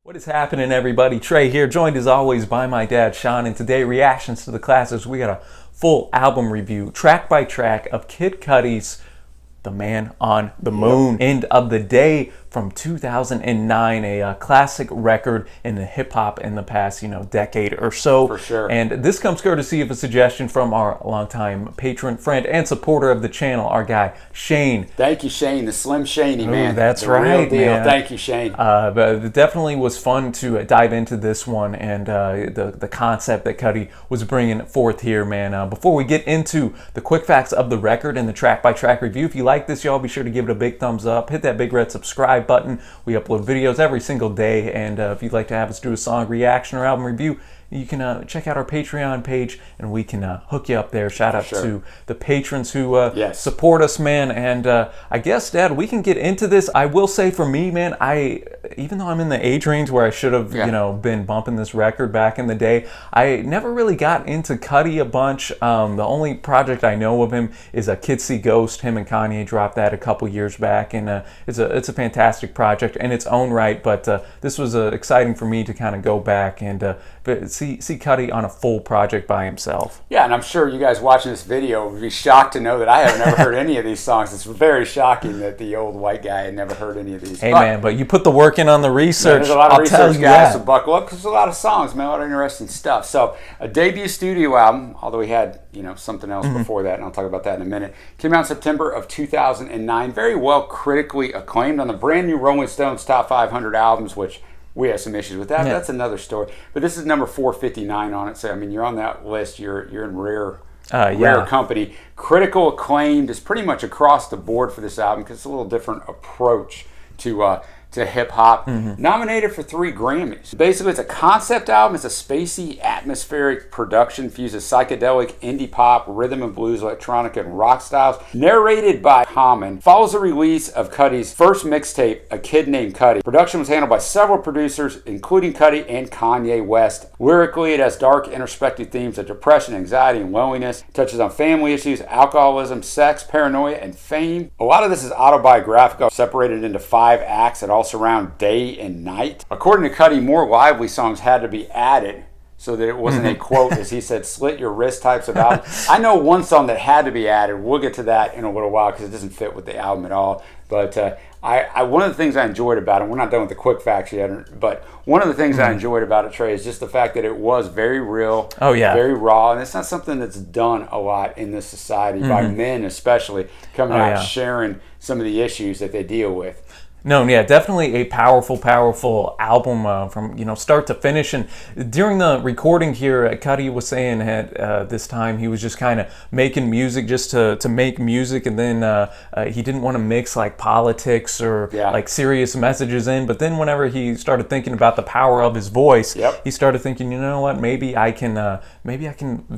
What is happening, everybody? Trey here, joined as always by my dad, Sean, and today reactions to the classics. We got a full album review, track by track, of Kid Cudi's The Man on the Moon. End of the Day from 2009, a classic record in the hip-hop in the past, decade or so. For sure. And this comes courtesy of a suggestion from our longtime patron, friend, and supporter of the channel, our guy, Shane. Thank you, Shane, the Slim Shady, man. That's the right, real deal. man. Thank you, Shane. But it definitely was fun to dive into this one and the concept that Cudi was bringing forth here, man. Before we get into the quick facts of the record and the track-by-track review, if you like this, y'all, be sure to give it a big thumbs up. Hit that big red subscribe button. We upload videos every single day, and if you'd like to have us do a song reaction or album review, you can check out our Patreon page, and we can hook you up there. Shout out to the patrons who support us, man. And I guess, Dad, we can get into this. I will say, for me, man, even though I'm in the age range where I should have, been bumping this record back in the day, I never really got into Cudi a bunch. The only project I know of him is a Kids See Ghost. Him and Kanye dropped that a couple years back, and it's a fantastic project in its own right. But this was exciting for me to kind of go back and see Cudi on a full project by himself. Yeah, and I'm sure you guys watching this video would be shocked to know that I have never heard any of these songs. It's very shocking that the old white guy had never heard any of these. Hey, man, but you put the work in on the research. There's a lot of research, guys, so buckle up, because there's a lot of songs, man, a lot of interesting stuff. So, a debut studio album, although we had, something else before that, and I'll talk about that in a minute, came out in September of 2009. Very well critically acclaimed on the brand new Rolling Stones Top 500 albums, which we have some issues with that. That's another story. But this is number 459 on it. So, I mean, you're on that list. You're in rare company. Critical acclaimed is pretty much across the board for this album because it's a little different approach to hip-hop. Nominated for 3 Grammys. Basically, it's a concept album. It's a spacey, atmospheric production, fuses psychedelic, indie pop, rhythm and blues, electronic, and rock styles. Narrated by Common. Follows the release of Cudi's first mixtape, A Kid Named Cudi. Production was handled by several producers, including Cudi and Kanye West. Lyrically, it has dark, introspective themes of depression, anxiety, and loneliness. It touches on family issues, alcoholism, sex, paranoia, and fame. A lot of this is autobiographical, separated into 5 acts that all surround day and night. According to Cudi, more lively songs had to be added so that it wasn't a quote, as he said, slit-your-wrists types of album. I know one song that had to be added. We'll get to that in a little while because it doesn't fit with the album at all. But one of the things I enjoyed about it, we're not done with the quick facts yet, but one of the things I enjoyed about it, Trey, is just the fact that it was very real, very raw, and it's not something that's done a lot in this society, by men especially, coming out and sharing some of the issues that they deal with. No, yeah, definitely a powerful album from start to finish. And during the recording here, Cudi was saying at this time he was just kind of making music just to make music, and then he didn't want to mix like politics or like serious messages in. But then whenever he started thinking about the power of his voice, he started thinking, you know what, maybe I can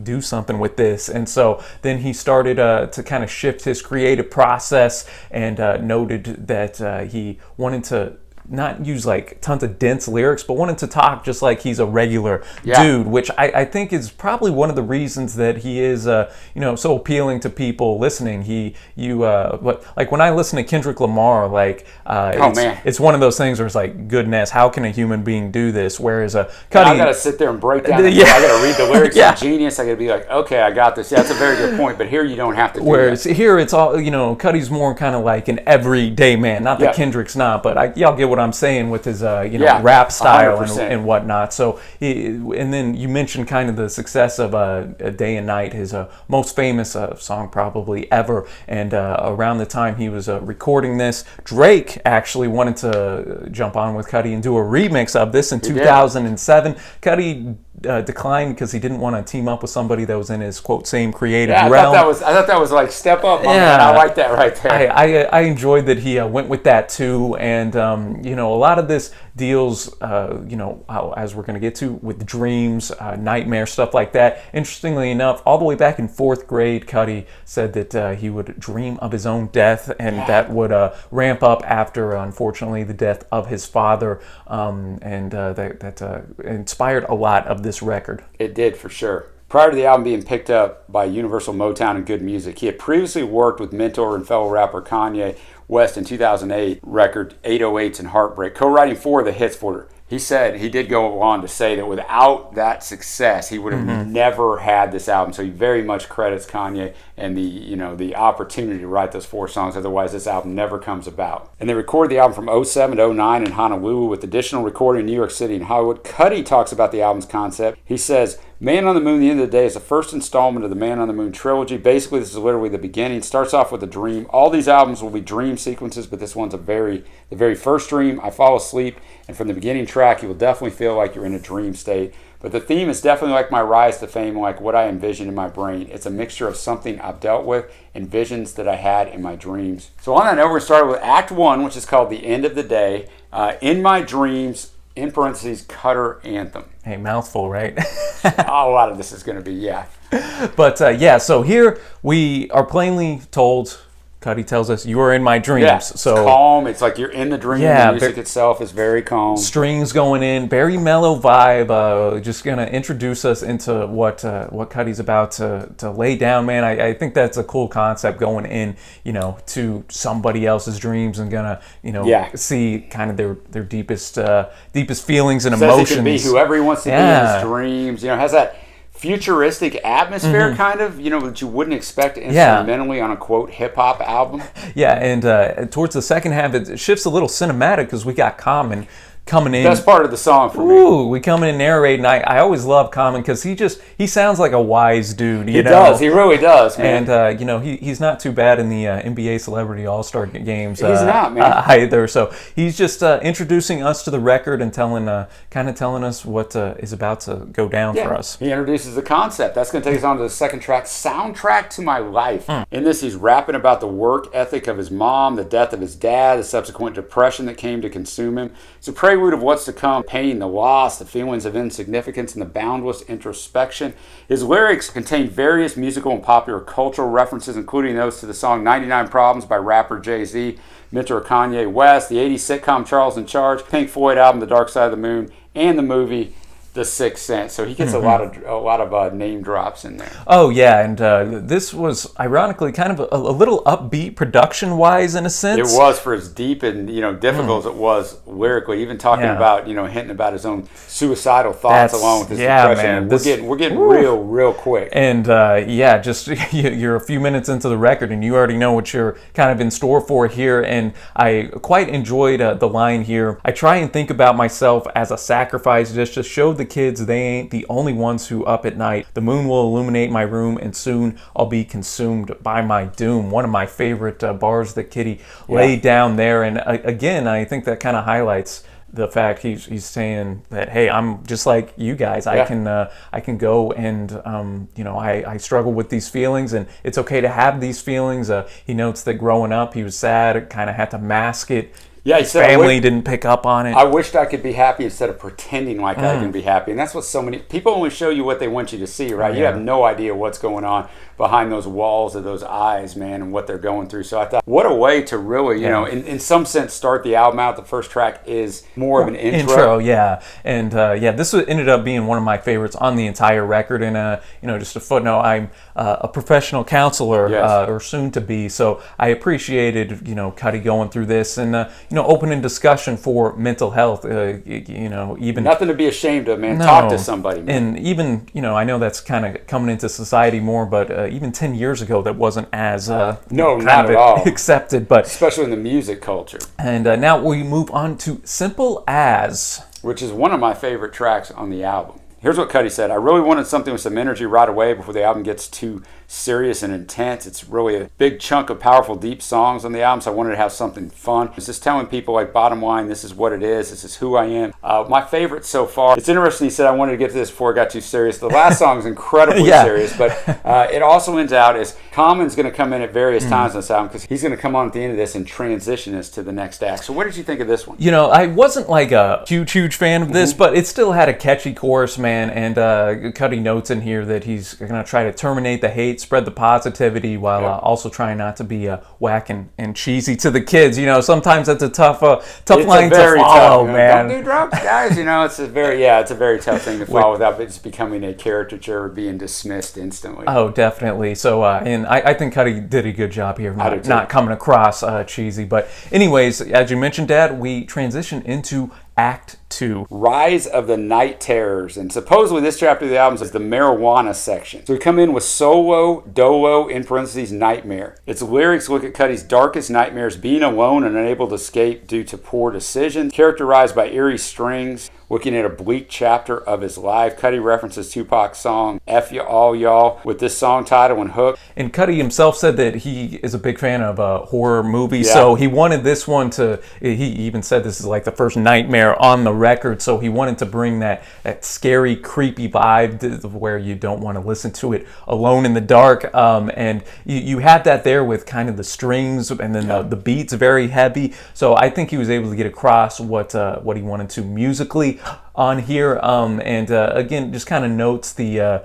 do something with this. And so then he started to kind of shift his creative process, and noted that he wanted to not use like tons of dense lyrics, but wanted to talk just like he's a regular dude, which I think is probably one of the reasons that he is so appealing to people listening. Like when I listen to Kendrick Lamar, like it's one of those things where it's like, goodness, how can a human being do this? Whereas Cudi, I gotta sit there and break down I gotta read the lyrics of Genius. I gotta be like, okay, I got this. That's a very good point, but here you don't have to do Whereas here it's all, Cudi's more kind of like an everyday man. Not that Kendrick's not, but y'all get what I'm saying with his rap style and whatnot. So and then you mentioned kind of the success of A Day and Night, his most famous song probably ever. And around the time he was recording this, Drake actually wanted to jump on with Cudi and do a remix of this in 2007. Cudi declined because he didn't want to team up with somebody that was in his quote same creative realm. I thought that was like step up. Man. I like that right there. I enjoyed that he went with that too, and a lot of this deals as we're going to get to with dreams, nightmare, stuff like that. Interestingly enough, all the way back in 4th grade, Cudi said that he would dream of his own death, and that would ramp up after, unfortunately, the death of his father, and that inspired a lot of this record. It did, for sure. Prior to the album being picked up by Universal Motown and Good Music, he had previously worked with mentor and fellow rapper Kanye West in 2008 record 808s and Heartbreak, co-writing 4 of the hits for he said, he did go on to say that without that success, he would have never had this album. So he very much credits Kanye and the opportunity to write those 4 songs. Otherwise, this album never comes about. And they recorded the album from 07 to 09 in Honolulu with additional recording in New York City and Hollywood. Cudi talks about the album's concept. He says, Man on the Moon, the end of the day, is the first installment of the Man on the Moon trilogy. Basically, this is literally the beginning. It starts off with a dream. All these albums will be dream sequences, but this one's the very first dream. I fall asleep, and from the beginning track, you will definitely feel like you're in a dream state. But the theme is definitely like my rise to fame, like what I envisioned in my brain. It's a mixture of something I've dealt with and visions that I had in my dreams. So on that note, we're going to start with Act 1, which is called The End of the Day. In my dreams, in parentheses, Cutter Anthem. Hey, mouthful, right? A lot of this is going to be, yeah. But so here we are plainly told, Cudi tells us, you are in my dreams. Yeah, so it's calm. It's like you're in the dream. Yeah, the music itself is very calm. Strings going in, very mellow vibe. Just gonna introduce us into what Cudi's about to lay down, man. I think that's a cool concept, going in, to somebody else's dreams and gonna, see kind of their deepest feelings and emotions. Says it can be whoever he wants to be in his dreams. Has that futuristic atmosphere, kind of, that you wouldn't expect instrumentally on a quote hip-hop album. Yeah, and towards the second half, it shifts a little cinematic because we got Common coming in. Best part of the song for me. Ooh, we come in and narrate, and I always love Common because he sounds like a wise dude. He does. He really does, man. And he's not too bad in the NBA Celebrity All-Star games. He's not, man. Either. So he's just introducing us to the record and telling us what is about to go down for us. He introduces the concept. That's going to take us on to the second track, Soundtrack to My Life. In this, he's rapping about the work ethic of his mom, the death of his dad, the subsequent depression that came to consume him. It's a prelude of what's to come, pain, the loss, the feelings of insignificance, and the boundless introspection. His lyrics contain various musical and popular cultural references, including those to the song 99 Problems by rapper Jay-Z, mentor Kanye West, the 80s sitcom Charles in Charge, Pink Floyd album The Dark Side of the Moon, and the movie The Sixth Sense. So he gets a lot of name drops in there. Oh yeah, and this was ironically kind of a little upbeat production-wise in a sense. It was, for as deep and difficult as it was lyrically. Even talking about hinting about his own suicidal thoughts along with his depression. Man, we're getting real quick. And just you're a few minutes into the record and you already know what you're kind of in store for here. And I quite enjoyed the line here. I try and think about myself as a sacrifice just to show the kids they ain't the only ones who up at night. The moon will illuminate my room and soon I'll be consumed by my doom. One of my favorite bars that Cudi laid down there. And again, I think that kind of highlights the fact he's saying that, hey, I'm just like you guys. I can go and I struggle with these feelings and it's okay to have these feelings. He notes that growing up he was sad, kind of had to mask it. Yeah, his family didn't pick up on it. I wished I could be happy instead of pretending like I can be happy. And that's what so many people only show you what they want you to see, right? You have no idea what's going on behind those walls of those eyes, man, and what they're going through. So I thought, what a way to really, in some sense, start the album out. The first track is more of an intro. And this ended up being one of my favorites on the entire record. And just a footnote, I'm a professional counselor, or soon to be. So I appreciated, Cudi going through this and opening discussion for mental health. Even nothing to be ashamed of, man. Talk to somebody, man. And even I know that's kind of coming into society more, but even 10 years ago that wasn't as not at all accepted, but especially in the music culture. And now we move on to Simple As, which is one of my favorite tracks on the album. Here's what Cudi said. I really wanted something with some energy right away before the album gets too serious and intense. It's really a big chunk of powerful, deep songs on the album, so I wanted to have something fun. It's just telling people, like, bottom line, this is what it is. This is who I am. My favorite so far. It's interesting he said I wanted to get to this before it got too serious. The last song is incredibly serious, but it also ends out as Common's going to come in at various times on this album because he's going to come on at the end of this and transition us to the next act. So what did you think of this one? I wasn't like a huge fan of this, but it still had a catchy chorus, man. And Cudi notes in here that he's going to try to terminate the hate, spread the positivity, while also trying not to be whack and cheesy to the kids. Sometimes that's a tough line to follow, man. Don't do drugs, guys. It's a very tough thing to follow without it just becoming a caricature or being dismissed instantly. Oh, definitely. So, and I think Cudi did a good job here, not coming across cheesy. But anyways, as you mentioned, Dad, we transition into Act 2. Rise of the Night Terrors. And supposedly this chapter of the album is the marijuana section. So we come in with Solo Dolo, in parentheses, Nightmare. Its lyrics look at Cudi's darkest nightmares, being alone and unable to escape due to poor decisions, characterized by eerie strings, looking at a bleak chapter of his life. Cudi references Tupac's song F Ya All Y'all with this song title and hook. And Cudi himself said that he is a big fan of horror movies, so he wanted this one to, he even said this is like the first nightmare on the record, so he wanted to bring that scary, creepy vibe where you don't want to listen to it alone in the dark, and you had that there with kind of the strings, and then the beats very heavy, so I think he was able to get across what he wanted to musically on here, and again, just kind of notes the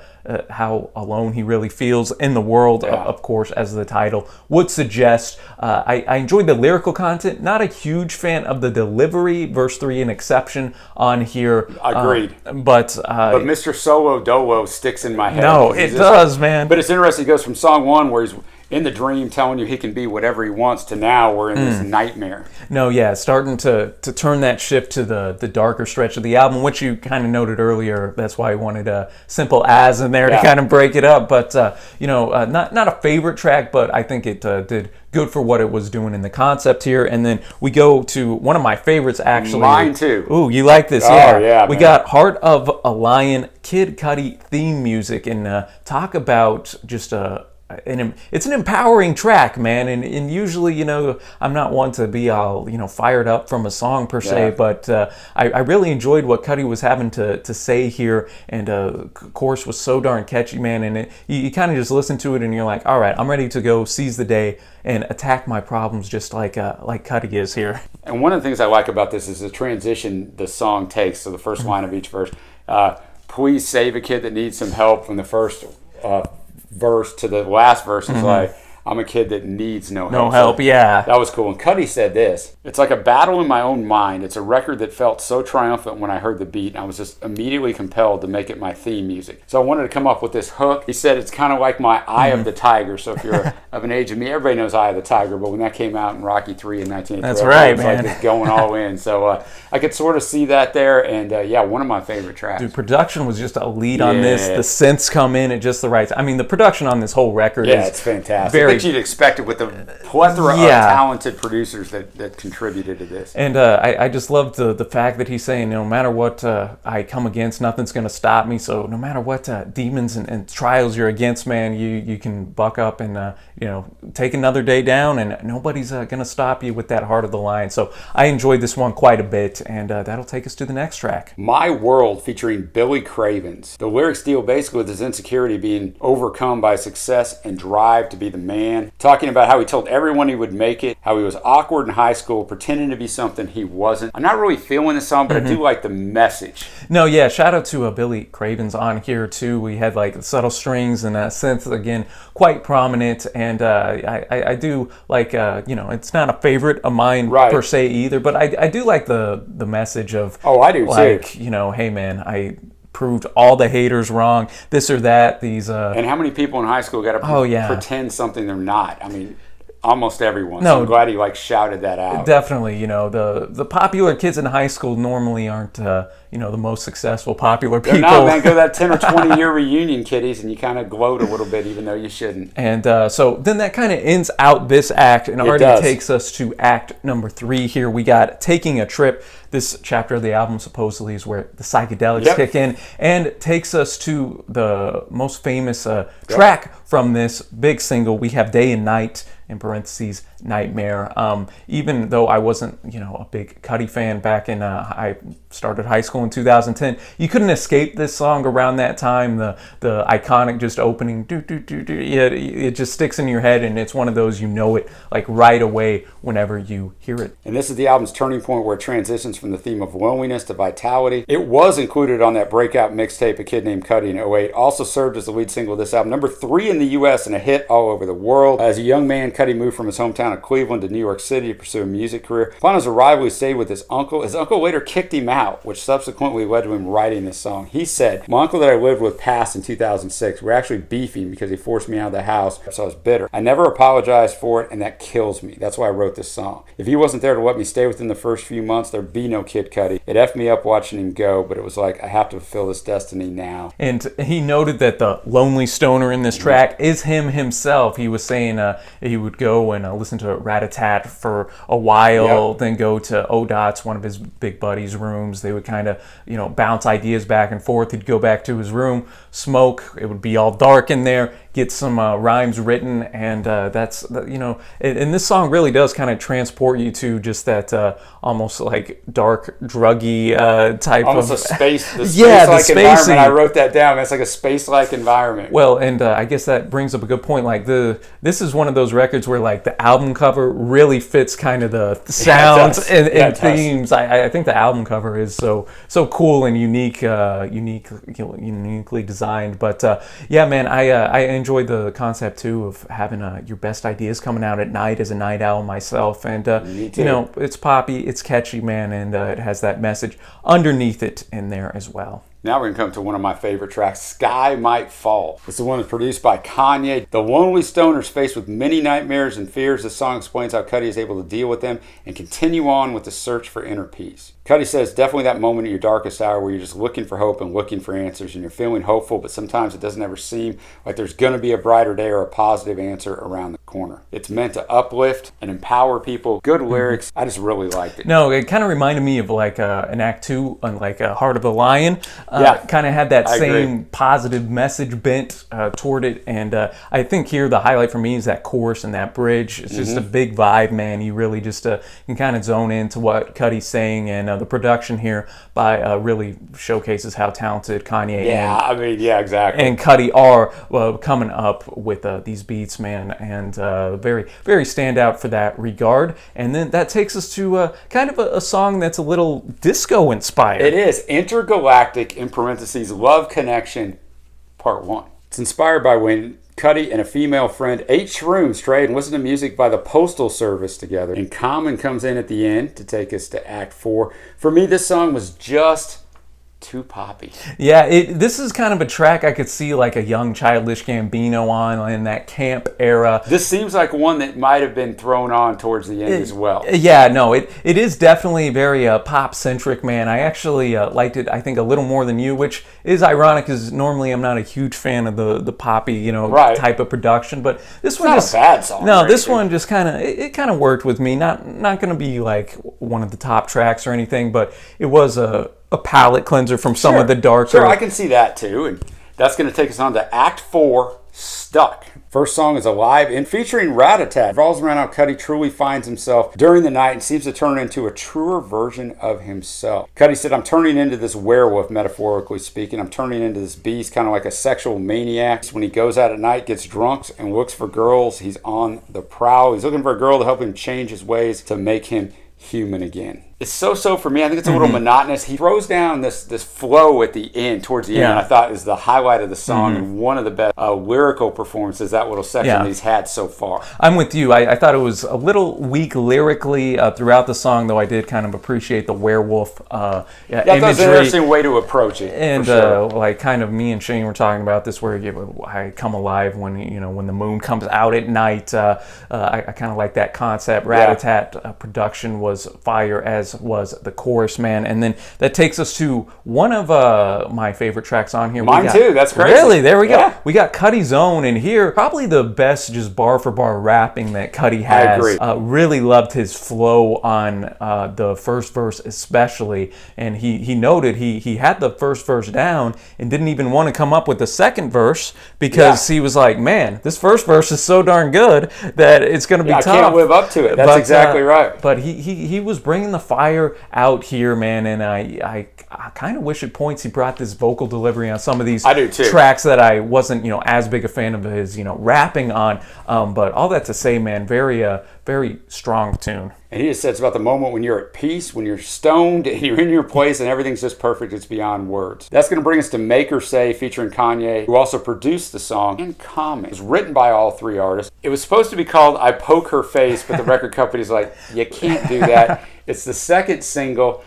how alone he really feels in the world, of course, as the title would suggest. I enjoyed the lyrical content, not a huge fan of the delivery, verse 3 an exception on here. Agreed. But Mr. Solo Dolo sticks in my head. No, it does, man. But it's interesting, he goes from song 1 where he's in the dream telling you he can be whatever he wants to now we're in this nightmare. No, yeah, starting to turn that shift to the darker stretch of the album, which you kind of noted earlier. That's why I wanted a simple as in there to kind of break it up. But, not a favorite track, but I think it did good for what it was doing in the concept here. And then we go to one of my favorites, actually. Mine too. Ooh, you like this? Yeah. We got Heart of a Lion, Kid Cudi theme music, and talk about just it's an empowering track, man, and usually, I'm not one to be all, fired up from a song per se, but I really enjoyed what Cudi was having to say here, and the chorus was so darn catchy, man, and you kind of just listen to it and you're like, all right, I'm ready to go seize the day and attack my problems just like Cudi is here. And one of the things I like about this is the transition the song takes, so the first line of each verse, please save a kid that needs some help, from the first verse to the last verse is like, I'm a kid that needs no help. No help, so yeah. That was cool. And Cudi said this: it's like a battle in my own mind. It's a record that felt so triumphant when I heard the beat, and I was just immediately compelled to make it my theme music. So I wanted to come up with this hook. He said it's kind of like my Eye of the Tiger. So if you're of an age of me, everybody knows Eye of the Tiger, but when that came out in Rocky III in 1983, that's right, it was man. like just going all in. So I could sort of see that there, and one of my favorite tracks. Dude, production was just a lead on this. The synths come in at just the right time. I mean, the production on this whole record is it's fantastic. I think you'd expect it with the plethora of talented producers that contributed to this. And I just loved the fact that he's saying, no matter what I come against, nothing's going to stop me. So no matter what demons and trials you're against, man, you can buck up and take another day down, and nobody's going to stop you with that Heart of the Lion. So I enjoyed this one quite a bit, and that'll take us to the next track. My World, featuring Billy Cravens. The lyrics deal basically with his insecurity being overcome by success and drive to be the man. Talking about how he told everyone he would make it, how he was awkward in high school, pretending to be something he wasn't. I'm not really feeling the song, but I do like the message. No, yeah, shout out to Billy Cravens on here too. We had like subtle strings and synths, again, quite prominent, and I do like, it's not a favorite of mine per se either, but I do like the message of, I do too. Hey man, I proved all the haters wrong, this or that, these and how many people in high school got to pretend something they're not? I mean, almost everyone. So I'm glad he shouted that out. Definitely, the popular kids in high school normally aren't the most successful popular people. They're not, man. Go to that 10 or 20 year reunion, kiddies, and you kind of gloat a little bit, even though you shouldn't. And so then that kind of ends out this act, and already takes us to act number 3 here. We got Taking a Trip. This chapter of the album supposedly is where the psychedelics kick in, and takes us to the most famous track from this big single. We have Day and Night, in parentheses, Nightmare. Even though I wasn't, a big Cudi fan back in, I started high school in 2010, you couldn't escape this song around that time. The iconic just opening, it just sticks in your head, and it's one of those, it like right away whenever you hear it. And this is the album's turning point, where it transitions from the theme of loneliness to vitality. It was included on that breakout mixtape, A Kid Named Cudi, in 2008. Also served as the lead single of this album, number 3 in the U.S. and a hit all over the world. As a young man, Cudi moved from his hometown town of Cleveland to New York City to pursue a music career. Upon his arrival, he stayed with his uncle. His uncle later kicked him out, which subsequently led to him writing this song. He said, "My uncle that I lived with passed in 2006. We're actually beefing because he forced me out of the house, so I was bitter. I never apologized for it, and that kills me. That's why I wrote this song. If he wasn't there to let me stay within the first few months, there'd be no Kid Cudi. It effed me up watching him go, but it was like, I have to fulfill this destiny now." And he noted that the lonely stoner in this track is him himself. He was saying he would go and listen to Rat-a-tat for a while, then go to ODOT's, one of his big buddies' rooms. They would kind of, bounce ideas back and forth. He'd go back to his room, smoke. It would be all dark in there, get some rhymes written, and that's, and this song really does kind of transport you to just that almost like dark, druggy type almost of... a space, the space-like environment. I wrote that down. It's like a space-like environment. Well, and I guess that brings up a good point. Like this is one of those records where like the album cover really fits kind of the sounds and themes. I think the album cover is so cool and uniquely designed. But yeah, man, I enjoyed the concept too of having your best ideas coming out at night as a night owl myself. And it's poppy, it's catchy, man, and it has that message underneath it in there as well. Now we're going to come to one of my favorite tracks, Sky Might Fall. This is one that's produced by Kanye. The lonely stoner is faced with many nightmares and fears. This song explains how Cudi is able to deal with them and continue on with the search for inner peace. Cudi says, definitely that moment in your darkest hour where you're just looking for hope and looking for answers, and you're feeling hopeful, but sometimes it doesn't ever seem like there's going to be a brighter day or a positive answer around the corner. It's meant to uplift and empower people. Good lyrics. I just really liked it. No, it kind of reminded me of like an Act 2 on like Heart of a Lion. Kind of had that same positive message bent toward it, and I think here the highlight for me is that chorus and that bridge. It's just a big vibe, man. You really just can kind of zone into what Cudi's saying, and the production here by really showcases how talented Kanye exactly. and Cudi are coming up with these beats, man, and very, very standout for that regard. And then that takes us to kind of a song that's a little disco inspired. It is Intergalactic, in parentheses, Love Connection, Part 1. It's inspired by when Cudi and a female friend ate shrooms, trade, and listened to music by the Postal Service together. And Common comes in at the end to take us to Act 4. For me, this song was just too poppy. Yeah, this is kind of a track I could see like a young Childish Gambino on in that camp era. This seems like one that might have been thrown on towards the end as well. Yeah, no, it is definitely very pop-centric, man. I actually liked it, I think, a little more than you, which is ironic because normally I'm not a huge fan of the poppy, type of production. But this one not a bad song. No, this one just kind of it kind of worked with me. Not going to be like one of the top tracks or anything, but it was a palate cleanser from some of the darker... Sure, I can see that too. And that's going to take us on to Act 4, Stuck. First song is Alive and featuring Rat-a-tat. It revolves around how Cudi truly finds himself during the night and seems to turn into a truer version of himself. Cudi said, I'm turning into this werewolf, metaphorically speaking. I'm turning into this beast, kind of like a sexual maniac. When he goes out at night, gets drunk, and looks for girls, he's on the prowl. He's looking for a girl to help him change his ways to make him human again. It's so for me. I think it's a little monotonous. He throws down this flow at the end, towards the end, I thought is the highlight of the song and one of the best lyrical performances that little section that he's had so far. I'm with you. I thought it was a little weak lyrically throughout the song, though I did kind of appreciate the werewolf imagery. That's an interesting way to approach it. And like kind of me and Shane were talking about this, where I come alive when when the moon comes out at night. I kind of like that concept. Rat-a-tat production was fire, as was the chorus, man. And then that takes us to one of my favorite tracks on here. Mine too. That's crazy. Really? There we go. We got Cudi's Own, and here probably the best just bar for bar rapping that Cudi has. I agree. Really loved his flow on the first verse especially, and he noted he had the first verse down and didn't even want to come up with the second verse because he was like, man, this first verse is so darn good that it's going to be tough. I can't live up to it. That's exactly right. But he was bringing the fire out here, man, and I I kind of wish at points he brought this vocal delivery on some of these I do too. tracks that I wasn't, as big a fan of his, rapping on. But all that to say, man, very strong tune. And he just said it's about the moment when you're at peace, when you're stoned, and you're in your place, and everything's just perfect. It's beyond words. That's going to bring us to Make Her Say, featuring Kanye, who also produced the song. In Common. It was written by all three artists. It was supposed to be called I Poke Her Face, but the record company's like, you can't do that. It's the second single.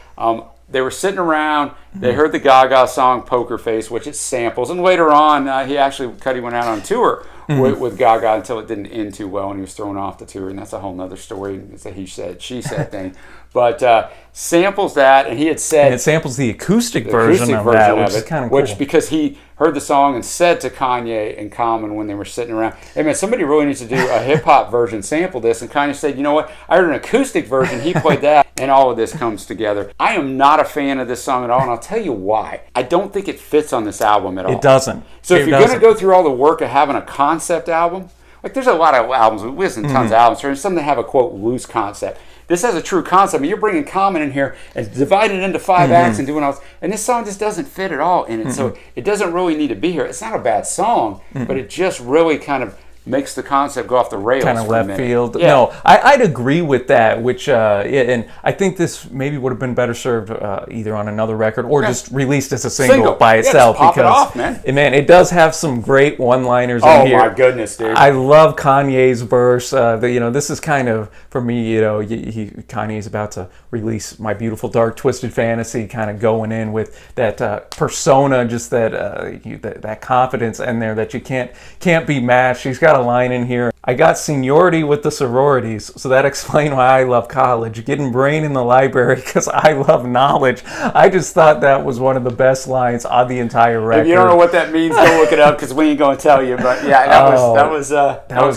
They were sitting around. They heard the Gaga song Poker Face, which it samples. And later on, Cudi went out on tour with Gaga until it didn't end too well and he was thrown off the tour. And that's a whole nother story. It's a he said, she said thing. But samples that, and he had said... And it samples the acoustic version of that, which is kind of cool. Which, because he heard the song and said to Kanye and Common when they were sitting around, hey man, somebody really needs to do a hip-hop version, sample this. And Kanye said, you know what, I heard an acoustic version, he played that, and all of this comes together. I am not a fan of this song at all, and I'll tell you why. I don't think it fits on this album at all. It doesn't. So if you're going to go through all the work of having a concept album, like there's a lot of albums, we listen to tons of albums, there's some that have a, quote, loose concept. This has a true concept. I mean, you're bringing Common in here and dividing it into 5 acts and doing all this. And this song just doesn't fit at all in it. So it doesn't really need to be here. It's not a bad song, but it just really kind of makes the concept go off the rails. Kind of left field. Yeah. No, I'd agree with that, which, and I think this maybe would have been better served either on another record or just released as a single by itself. Just pop it off, man. It does have some great one-liners in here. Oh, my goodness, dude. I love Kanye's verse. This is kind of, for me, Kanye's about to release My Beautiful Dark Twisted Fantasy, kind of going in with that persona, just that confidence in there that you can't be matched. He's got a line in here. I got seniority with the sororities, so that explains why I love college. Getting brain in the library because I love knowledge. I just thought that was one of the best lines on the entire record. If you don't know what that means, go look it up because we ain't going to tell you. But yeah, that was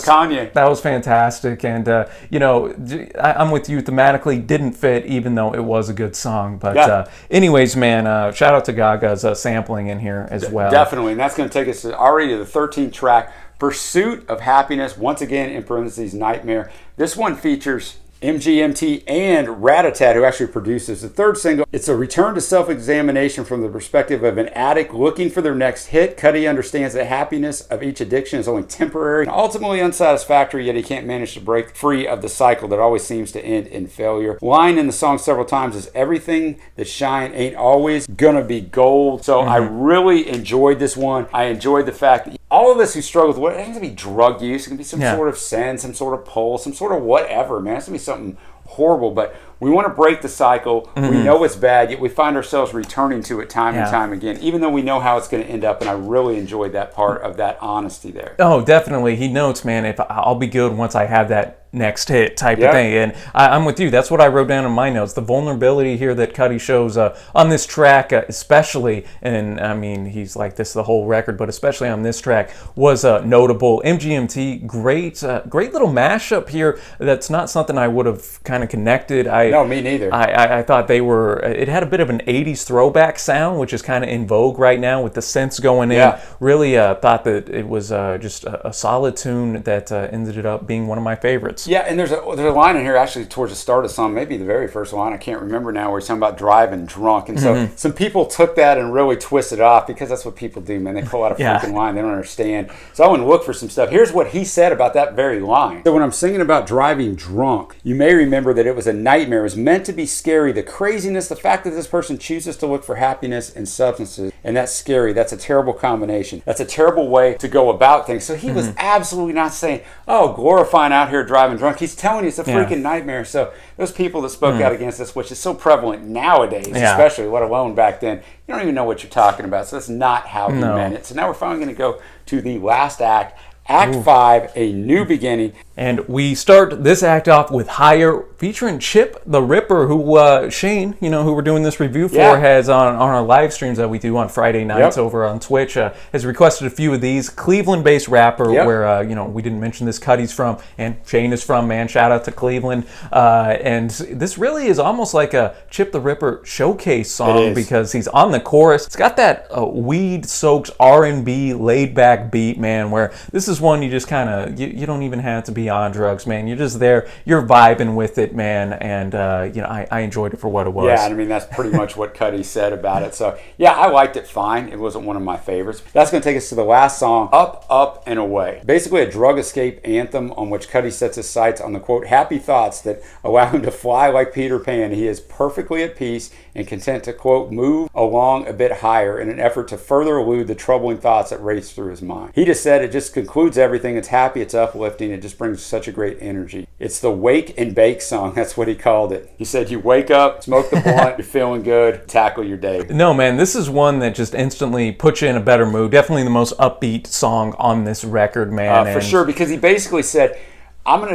Kanye. That was fantastic, and I'm with you. Thematically, didn't fit, even though it was a good song. But anyways, man, shout out to Gaga's sampling in here as well. Definitely, and that's going to take us already to the 13th track. Pursuit of Happiness, once again in parentheses, Nightmare. This one features MGMT and Rat-a-tat, who actually produces the third single. It's a return to self-examination from the perspective of an addict looking for their next hit. Cudi understands that happiness of each addiction is only temporary and ultimately unsatisfactory, yet he can't manage to break free of the cycle that always seems to end in failure. Line in the song several times is, everything that shine ain't always gonna be gold. So I really enjoyed this one. I enjoyed the fact that all of us who struggle with what, it doesn't have to be drug use, it can be some sort of sin, some sort of pull, some sort of whatever, man. It has to be something horrible, but we want to break the cycle. We know it's bad, yet we find ourselves returning to it time and time again, even though we know how it's going to end up, and I really enjoyed that part of that honesty there. Oh, definitely. He notes, man, if I'll be good once I have that next hit type of thing. And I'm with you. That's what I wrote down in my notes. The vulnerability here that Cudi shows on this track, especially, and I mean, he's like this the whole record, but especially on this track, was notable. MGMT, great little mashup here. That's not something I would have kind of connected. No, me neither. I thought it had a bit of an 80s throwback sound, which is kind of in vogue right now with the synths going in. Really thought that it was just a solid tune that ended up being one of my favorites. Yeah, and there's a line in here actually towards the start of the song, maybe the very first line, I can't remember now, where he's talking about driving drunk. And so some people took that and really twisted it off, because that's what people do, man. They pull out a freaking line they don't understand. So I went and looked for some stuff. Here's what he said about that very line. So when I'm singing about driving drunk, you may remember that it was a nightmare. It was meant to be scary. The craziness, the fact that this person chooses to look for happiness in substances, and that's scary. That's a terrible combination. That's a terrible way to go about things. So he was absolutely not saying, oh, glorifying out here driving drunk. He's telling you it's a freaking nightmare. So those people that spoke out against this, which is so prevalent nowadays, especially, let alone back then, you don't even know what you're talking about. So that's not how he meant it. So now we're finally going to go to the last act. Act 5, A New Beginning. And we start this act off with Higher, featuring Chip the Ripper, who Shane, who we're doing this review for, has on our live streams that we do on Friday nights over on Twitch, has requested a few of these. Cleveland-based rapper, where, we didn't mention this, Cudi's from, and Shane is from, man. Shout out to Cleveland. And this really is almost like a Chip the Ripper showcase song, because he's on the chorus. It's got that weed-soaked R&B laid-back beat, man, where this is one you just kind of, you don't even have to be beyond drugs, man. You're just there, you're vibing with it, man, and I enjoyed it for what it was. Yeah, and I mean, that's pretty much what Cudi said about it. So, yeah, I liked it fine. It wasn't one of my favorites. That's going to take us to the last song, Up, Up, and Away. Basically a drug escape anthem on which Cudi sets his sights on the, quote, happy thoughts that allow him to fly like Peter Pan. He is perfectly at peace and content to, quote, move along a bit higher in an effort to further elude the troubling thoughts that race through his mind. He just said it just concludes everything. It's happy, it's uplifting, it just brings such a great energy. It's the wake and bake song. That's what he called it. He said you wake up, smoke the blunt, you're feeling good, tackle your day. No, man, this is one that just instantly puts you in a better mood. Definitely the most upbeat song on this record, man. For sure, because he basically said,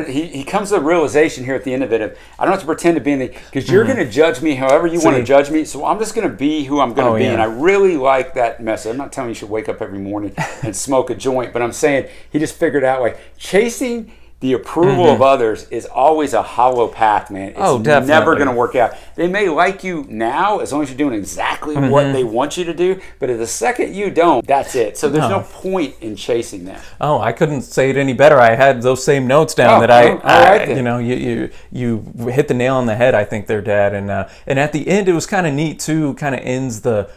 he comes to the realization here at the end of it, I don't have to pretend to be because you're going to judge me however you want to judge me, so I'm just going to be who I'm going to be. Yeah. And I really like that message. I'm not telling you should wake up every morning and smoke a joint, but I'm saying he just figured out, like, chasing the approval of others is always a hollow path, man. It's never going to work out. They may like you now as long as you're doing exactly what they want you to do, but the second you don't, that's it. So there's no point in chasing that. Oh, I couldn't say it any better. I had those same notes down you hit the nail on the head, I think there, Dad. And at the end, it was kind of neat too. Kind of ends the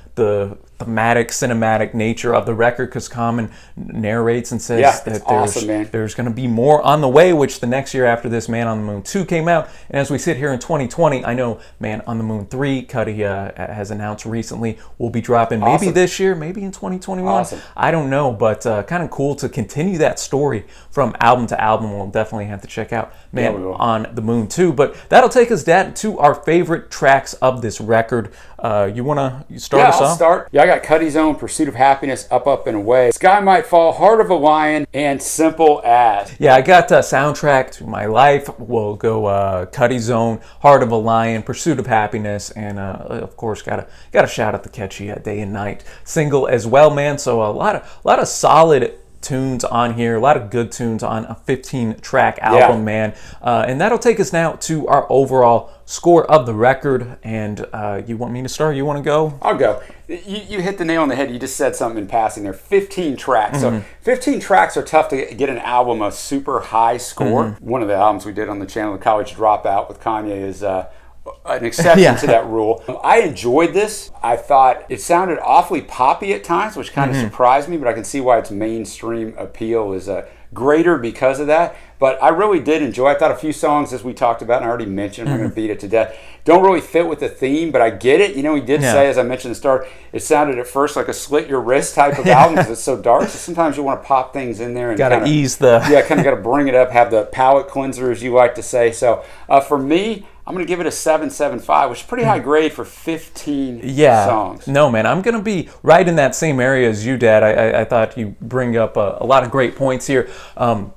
thematic, cinematic nature of the record, because Common narrates and says that there's going to be more on the way, which the next year after this, Man on the Moon 2 came out. And as we sit here in 2020, I know Man on the Moon 3, Cudi has announced recently, will be dropping maybe this year, maybe in 2021. I don't know, but kind of cool to continue that story from album to album. We'll definitely have to check out Man on the Moon 2. But that'll take us, Dad, to our favorite tracks of this record. You want to start us off? I'll start. Yeah, I got Cudi's own Pursuit of Happiness, Up, Up, and Away, Sky Might Fall, Heart of a Lion, and Simple As. Yeah, I got Soundtrack to My Life. We'll go Cudi's own Heart of a Lion, Pursuit of Happiness, and of course, got to shout out the catchy Day and Night single as well, man. So a lot of solid tunes on here, a lot of good tunes on a 15-track album, man. And that'll take us now to our overall score of the record. And you want me to start? You want to go? I'll go. You hit the nail on the head. You just said something in passing there. 15 tracks. So 15 tracks are tough to get an album a super high score. One of the albums we did on the channel, The College Dropout with Kanye, is an exception to that rule. I enjoyed this. I thought it sounded awfully poppy at times, which kind of surprised me, but I can see why its mainstream appeal is greater because of that. But I really did enjoy it. I thought a few songs, as we talked about, and I already mentioned, I'm going to beat it to death, don't really fit with the theme, but I get it. You know, he did say, as I mentioned at the start, it sounded at first like a slit-your-wrist type of album because it's so dark. So sometimes you want to pop things in there and got to ease the... kind of got to bring it up, have the palate cleanser, as you like to say. So for me, I'm going to give it a 7.75, which is pretty high grade for 15 songs. No, man, I'm going to be right in that same area as you, Dad. I thought you bring up a lot of great points here.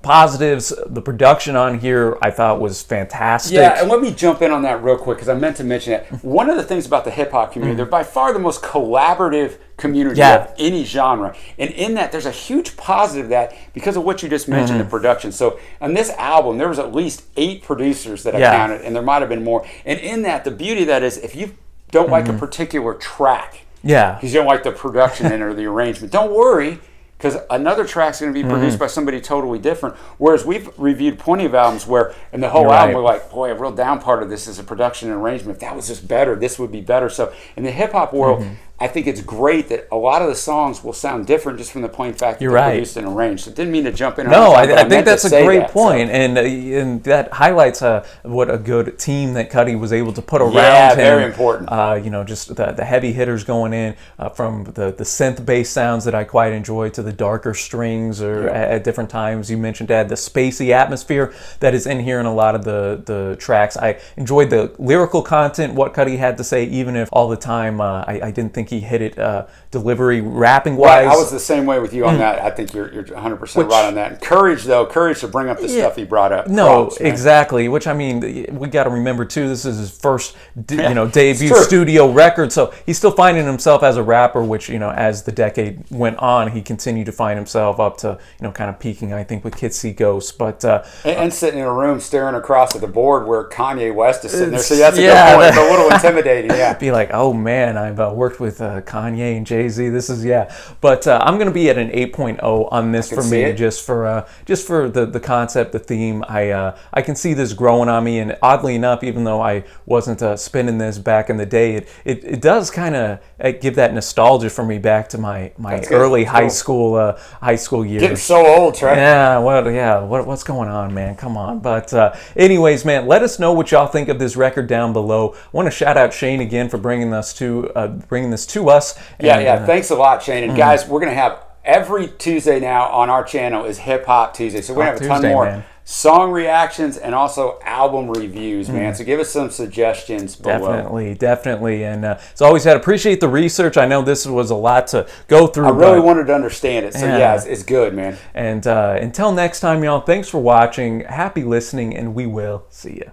Positives, the production on here I thought was fantastic. Yeah, and let me jump in on that real quick because I meant to mention it. One of the things about the hip-hop community, they're by far the most collaborative community of any genre. And in that, there's a huge positive that because of what you just mentioned, the production. So on this album, there was at least 8 producers that I counted, and there might have been more. And in that, the beauty of that is if you don't like a particular track, because you don't like the production in it or the arrangement, don't worry, because another track's going to be produced by somebody totally different. Whereas we've reviewed plenty of albums where in the whole album we're like, boy, a real down part of this is a production and arrangement. If that was just better, this would be better. So in the hip-hop world, I think it's great that a lot of the songs will sound different just from the plain fact that they're produced and arranged. So didn't mean to jump in. No, I think that's a great point. And that highlights what a good team that Cudi was able to put around him. Yeah, very important. Just the heavy hitters going in from the synth-based sounds that I quite enjoy to the darker strings or at different times. You mentioned, Dad, the spacey atmosphere that is in here in a lot of the tracks. I enjoyed the lyrical content, what Cudi had to say, even if all the time I didn't think he hit it delivery, rapping wise. Right, I was the same way with you on that. I think you're 100% right on that. And courage to bring up the stuff he brought up. No, exactly. Which, I mean, we got to remember too. This is his first, debut studio record. So he's still finding himself as a rapper. Which, as the decade went on, he continued to find himself up to, kind of peaking. I think with Kids See Ghosts, but and sitting in a room staring across at the board where Kanye West is sitting there. So that's a good point. It's a little intimidating. Yeah, be like, oh man, I've worked with with Kanye and Jay-Z. This is, but I'm going to be at an 8.0 on this for me, just for the concept, the theme. I can see this growing on me, and oddly enough, even though I wasn't spinning this back in the day, it does kind of give that nostalgia for me back to my early high school years. Getting so old, Trey. What's going on, man? Come on. But anyways, man, let us know what y'all think of this record down below. I want to shout out Shane again for bringing this to us. And, thanks a lot, Shane. And guys, we're gonna have every Tuesday now on our channel is Hip Hop Tuesday, so we're gonna have a ton more song reactions and also album reviews, man. So give us some suggestions below. Definitely. And as always, I'd appreciate the research. I know this was a lot to go through. I really wanted to understand it. So it's good, man. And until next time, y'all, thanks for watching. Happy listening, and we will see you.